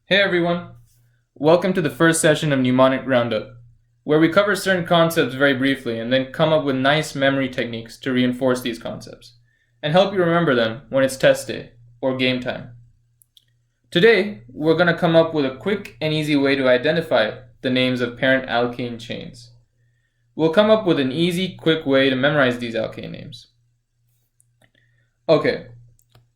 Hey everyone, welcome to the first session of Mnemonic Roundup, where we cover certain concepts very briefly and then come up with nice memory techniques to reinforce these concepts and help you remember them when it's test day or game time. Today, we're going to come up with a quick and easy way to identify the names of parent alkane chains. We'll come up with an easy, quick way to memorize these alkane names. Okay,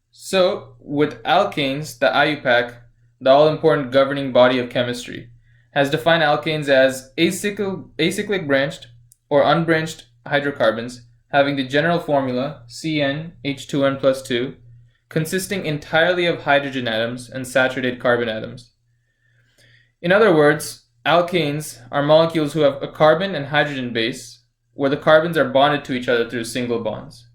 so with alkanes, the IUPAC, the all-important governing body of chemistry, has defined alkanes as acyclic branched or unbranched hydrocarbons having the general formula CnH2n plus 2, consisting entirely of hydrogen atoms and saturated carbon atoms. In other words, alkanes are molecules who have a carbon and hydrogen base where the carbons are bonded to each other through single bonds.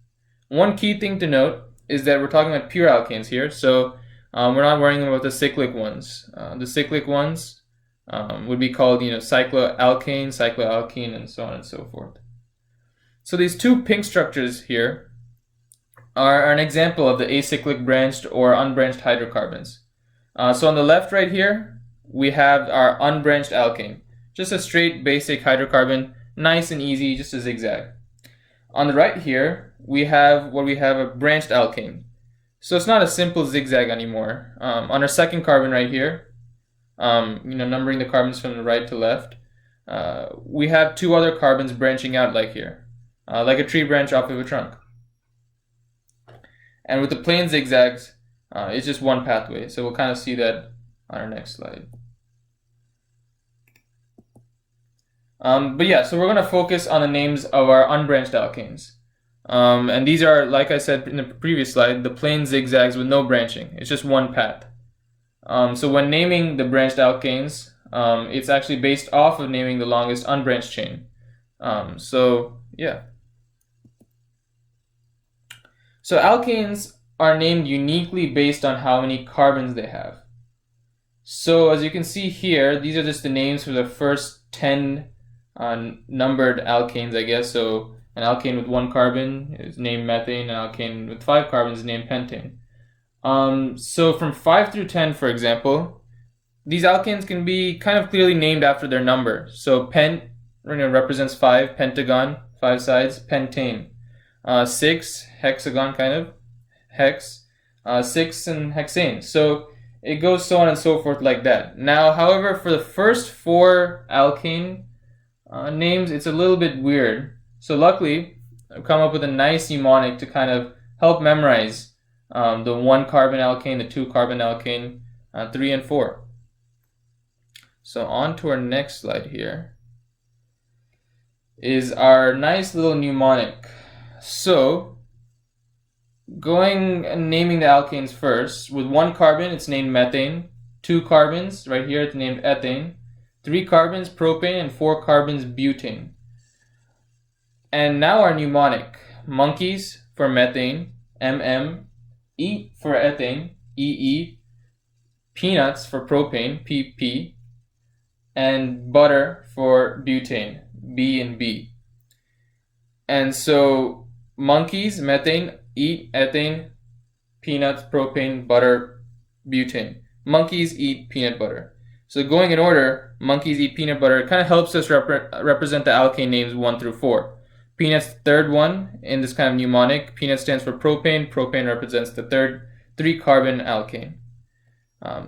One key thing to note is that we're talking about pure alkanes here, so we're not worrying about the cyclic ones. The cyclic ones would be called, cycloalkane, cycloalkene, and so on and so forth. So these two pink structures here are an example of the acyclic branched or unbranched hydrocarbons. So on the left right here, we have our unbranched alkane. Just a straight basic hydrocarbon, nice and easy, just a zigzag. On the right here, we have a branched alkane. So it's not a simple zigzag anymore. On our second carbon right here, numbering the carbons from the right to left, we have two other carbons branching out like here, like a tree branch off of a trunk. And with the plain zigzags, it's just one pathway. So we'll kind of see that on our next slide. So we're going to focus on the names of our unbranched alkanes. And these are, like I said in the previous slide, the plain zigzags with no branching. It's just one path. So when naming the branched alkanes, it's actually based off of naming the longest unbranched chain. So alkanes are named uniquely based on how many carbons they have. So as you can see here, these are just the names for the first 10 numbered alkanes, I guess. So an alkane with one carbon is named methane, an alkane with 5 carbons is named pentane. So from 5 through 10, for example, these alkanes can be kind of clearly named after their number. So pent represents 5, pentagon, 5 sides, pentane. 6, hexagon kind of, hex, 6 and hexane. So it goes so on and so forth like that. Now, however, for the first 4 alkane names, it's a little bit weird. So luckily, I've come up with a nice mnemonic to kind of help memorize the 1 carbon alkane, the 2 carbon alkane, 3 and 4. So on to our next slide here is our nice little mnemonic. So going and naming the alkanes first, with 1 carbon, it's named methane. 2 carbons, right here, it's named ethane. 3 carbons, propane, and 4 carbons, butane. And now our mnemonic: monkeys for methane, MM, eat for ethane, EE, peanuts for propane, PP, and butter for butane, B and B. And so monkeys, methane, eat, ethane, peanuts, propane, butter, butane. Monkeys eat peanut butter. So going in order, monkeys eat peanut butter, it kind of helps us represent the alkane names 1 through 4. Peanuts, third one in this kind of mnemonic. Peanut stands for propane. Propane represents the third 3 carbon alkane.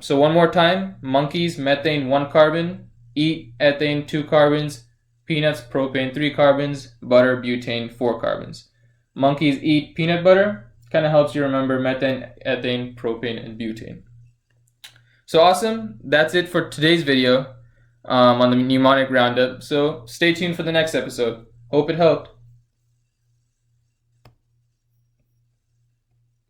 So one more time: monkeys, methane, 1 carbon, eat, ethane, 2 carbons, peanuts, propane, 3 carbons, butter, butane, 4 carbons. Monkeys eat peanut butter kind of helps you remember methane, ethane, propane, and butane. So awesome. That's it for today's video on the mnemonic roundup. So stay tuned for the next episode. Hope it helped.